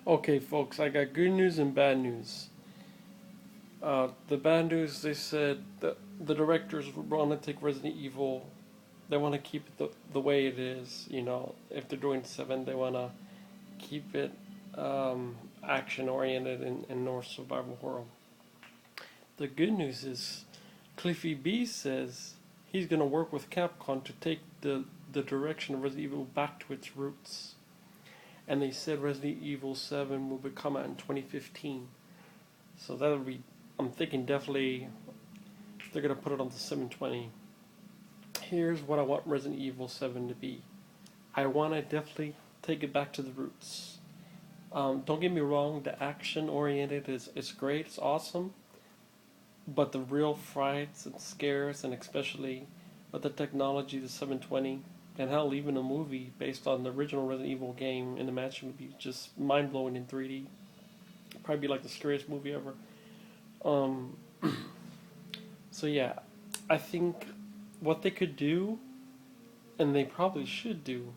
Okay, folks, I got good news and bad news. The bad news, they said that the directors want to take Resident Evil. They want to keep it the way it is. If they're doing 7, they want to keep it action oriented and Norse survival horror. The good news is Cliffy B says he's going to work with Capcom to take the direction of Resident Evil back to its roots. And they said Resident Evil 7 will come out in 2015. So that'll be, I'm thinking definitely they're going to put it on the 720. Here's what I want Resident Evil 7 to be. I want to definitely take it back to the roots. Don't get me wrong, the action oriented is great, it's awesome. But the real frights and scares, and especially with the technology, the 720, and hell, even a movie based on the original Resident Evil game in the mansion would be just mind blowing in 3D. Probably be like the scariest movie ever. Um, so yeah, I think what they could do, and they probably should do,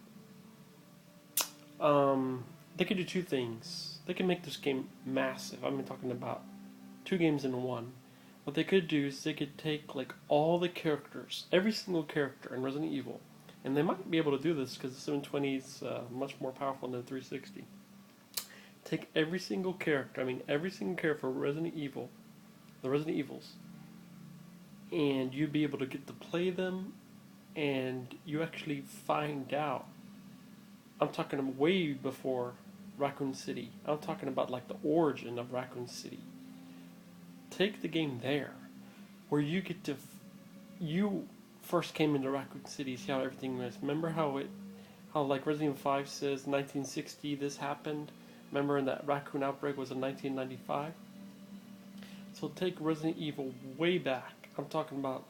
they could do two things. They can make this game massive. I'm talking about two games in one. What they could do is they could take like all the characters, every single character in Resident Evil, and they might be able to do this because the 720 is much more powerful than the 360. Take every single character, I mean every single character for Resident Evil, the Resident Evils, and you'd be able to get to play them, and you actually find out. I'm talking way before Raccoon City. I'm talking about like the origin of Raccoon City. Take the game there, where you get to, you first came into Raccoon City, see how everything was. Remember how like Resident Evil 5 says 1960 this happened. Remember, that raccoon outbreak was in 1995. So take Resident Evil way back. I'm talking about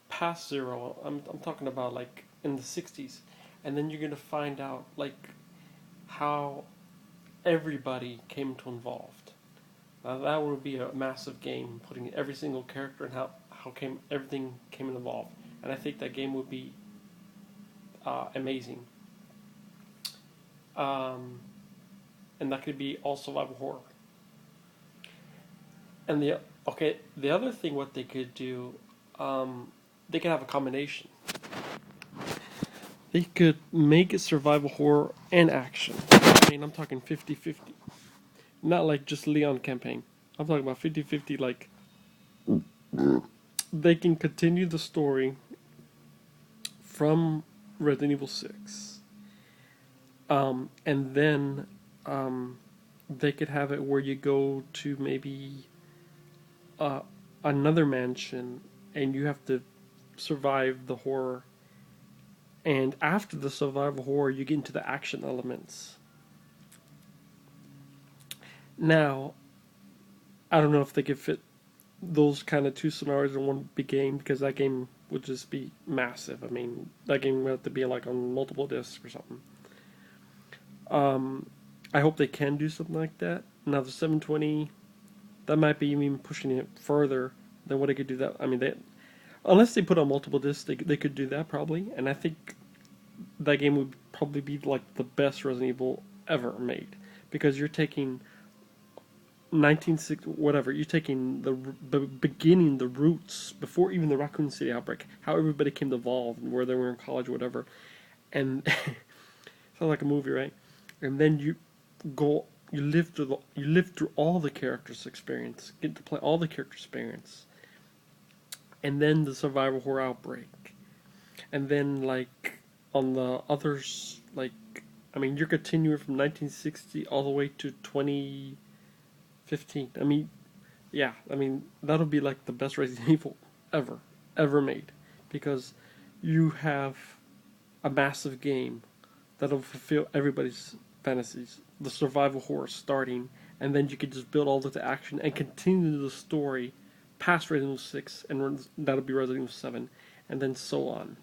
past zero. I'm talking about like in the 60s, and then you're gonna find out like how everybody came to involved. Now that would be a massive game, putting every single character and how everything came involved, and I think that game would be amazing. Um, and that could be all survival horror. And the other thing what they could do, they could have a combination. They could make it survival horror and action. I mean, I'm talking 50-50. Not like just Leon campaign. I'm talking about 50-50, like they can continue the story from Resident Evil 6. And then they could have it where you go to maybe uh, another mansion and you have to survive the horror. And after the survival horror, you get into the action elements. Now, I don't know if they could fit those kind of two scenarios in one big game because that game would just be massive. I mean, that game would have to be like on multiple discs or something. I hope they can do something like that. Now the 720, that might be even pushing it further than what they could do. That I mean, unless they put on multiple discs, they could do that probably. And I think that game would probably be like the best Resident Evil ever made because you're taking 1960 whatever, you're taking the beginning, the roots before even the Raccoon City outbreak, how everybody came to evolve and where they were in college or whatever, and sounds like a movie, right? And then go you live through all the characters' experience, get to play all the characters' experience, and then the survival horror outbreak, and then like on the others, like I mean, you're continuing from 1960 all the way to 2015. I mean, yeah, I mean that'll be like the best Resident Evil ever made, because you have a massive game that'll fulfill everybody's fantasies. The survival horror starting, and then you could just build all the action and continue the story past Resident Evil 6, and that'll be Resident Evil 7, and then so on.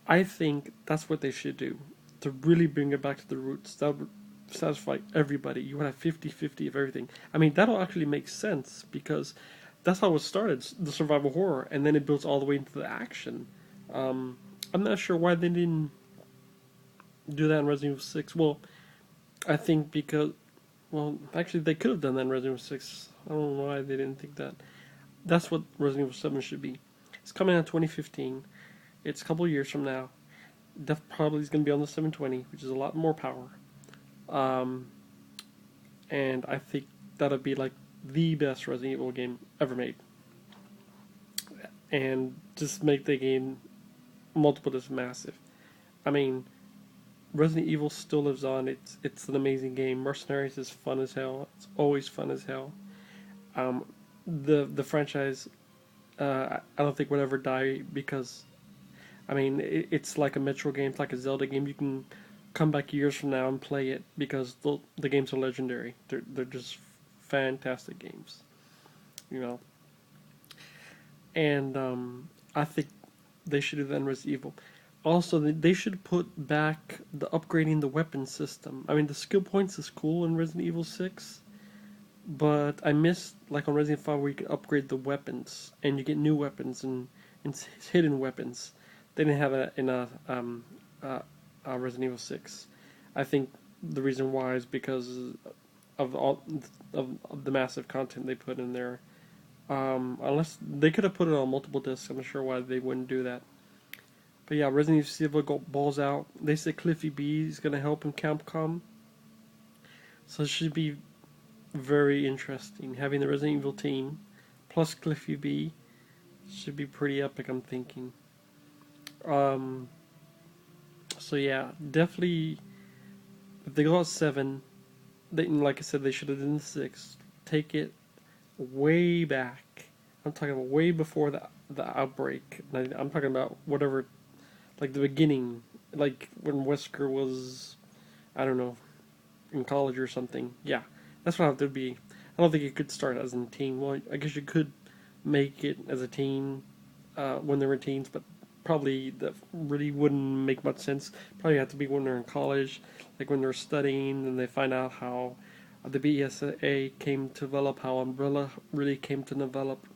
I think that's what they should do to really bring it back to the roots. That would satisfy everybody. You would have 50-50 of everything. I mean, that'll actually make sense because that's how it started, the survival horror, and then it builds all the way into the action. I'm not sure why they didn't do that in Resident Evil 6. Well, I think because, well, actually they could have done that in Resident Evil 6. I don't know why they didn't think that. That's what Resident Evil 7 should be. It's coming out in 2015. It's a couple of years from now. Def probably is going to be on the 720, which is a lot more power. Um, and I think that'll be like the best Resident Evil game ever made. And just make the game multiple disc massive. I mean, Resident Evil still lives on. It's an amazing game. Mercenaries is fun as hell. It's always fun as hell. Um, the franchise, I don't think would ever die because, I mean, it's like a Metro game. It's like a Zelda game. You can come back years from now and play it because the games are legendary. They're just fantastic games, you know. And I think they should do that in Resident Evil. Also, they should put back the upgrading the weapon system. I mean, the skill points is cool in Resident Evil 6, but I missed, like on Resident Evil 5, where you can upgrade the weapons, and you get new weapons and hidden weapons. They didn't have that in Resident Evil 6. I think the reason why is because of all of the massive content they put in there. Unless they could have put it on multiple discs, I'm not sure why they wouldn't do that. But yeah, Resident Evil balls out. They say Cliffy B is going to help in Capcom. So it should be very interesting. Having the Resident Evil team plus Cliffy B should be pretty epic, I'm thinking. So yeah, definitely, if they go out 7, like I said, they should have done 6. Take it way back. I'm talking about way before the outbreak. I'm talking about whatever, like the beginning, like when Wesker was, I don't know, in college or something. Yeah, that's what it would be. I don't think it could start as a teen. Well, I guess you could make it as a teen when they were teens, but probably that really wouldn't make much sense. Probably have to be when they're in college, like when they're studying and they find out how the BSA came to develop, how Umbrella really came to develop.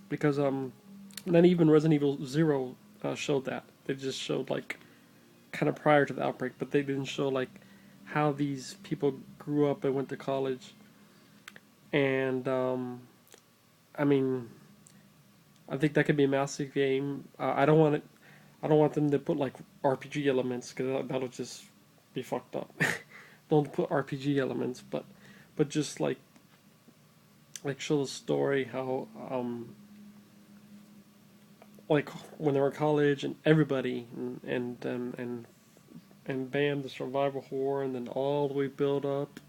Because not even Resident Evil 0 showed that. They just showed like kind of prior to the outbreak, but they didn't show like how these people grew up and went to college. And I mean, I think that could be a massive game. I don't want it. I don't want them to put like RPG elements because that'll just be fucked up. Don't put RPG elements, but just like show the story how like when they were in college and everybody and bam, the survival horror, and then all the way build up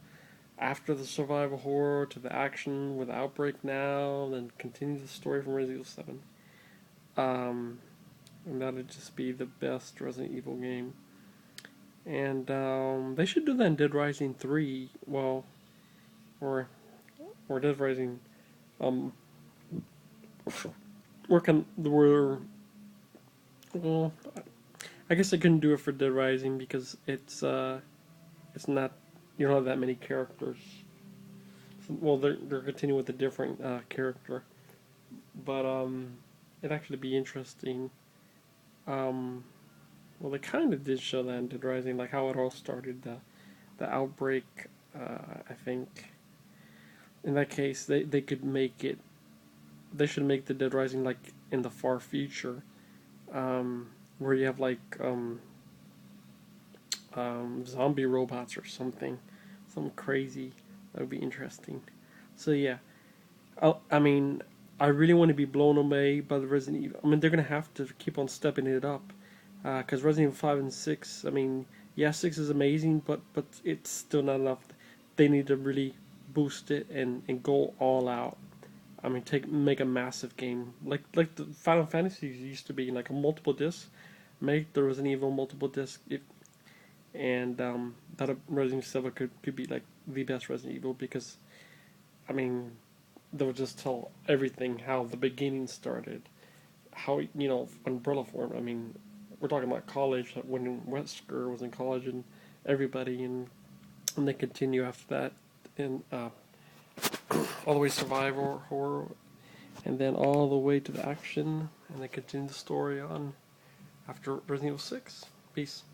after the survival horror to the action with the outbreak now, and then continue the story from Resident Evil 7. And that would just be the best Resident Evil game. And they should do that in Dead Rising 3. Well, or Dead Rising. We're well, I guess I couldn't do it for Dead Rising because it's not, you don't have that many characters. Well, they're continuing with a different character, but it'd actually be interesting. Well, they kind of did show that in Dead Rising, like how it all started, the outbreak. I think in that case they could make it. They should make the Dead Rising like in the far future, where you have like zombie robots or something crazy. That would be interesting. So yeah, I mean, I really want to be blown away by the Resident Evil. I mean, they're gonna have to keep on stepping it up, because Resident Evil 5 and 6. I mean, yeah, 6 is amazing, but it's still not enough. They need to really boost it and go all out. I mean, make a massive game like the Final Fantasy used to be, like a multiple disc. Make the Resident Evil multiple disc, and that Resident Evil 7 could be like the best Resident Evil because, I mean, they'll just tell everything how the beginning started, how Umbrella formed. I mean, we're talking about college when Wesker was in college and everybody, and they continue after that, and all the way survival horror, and then all the way to the action, and they continue the story on after Resident Evil 6. Peace.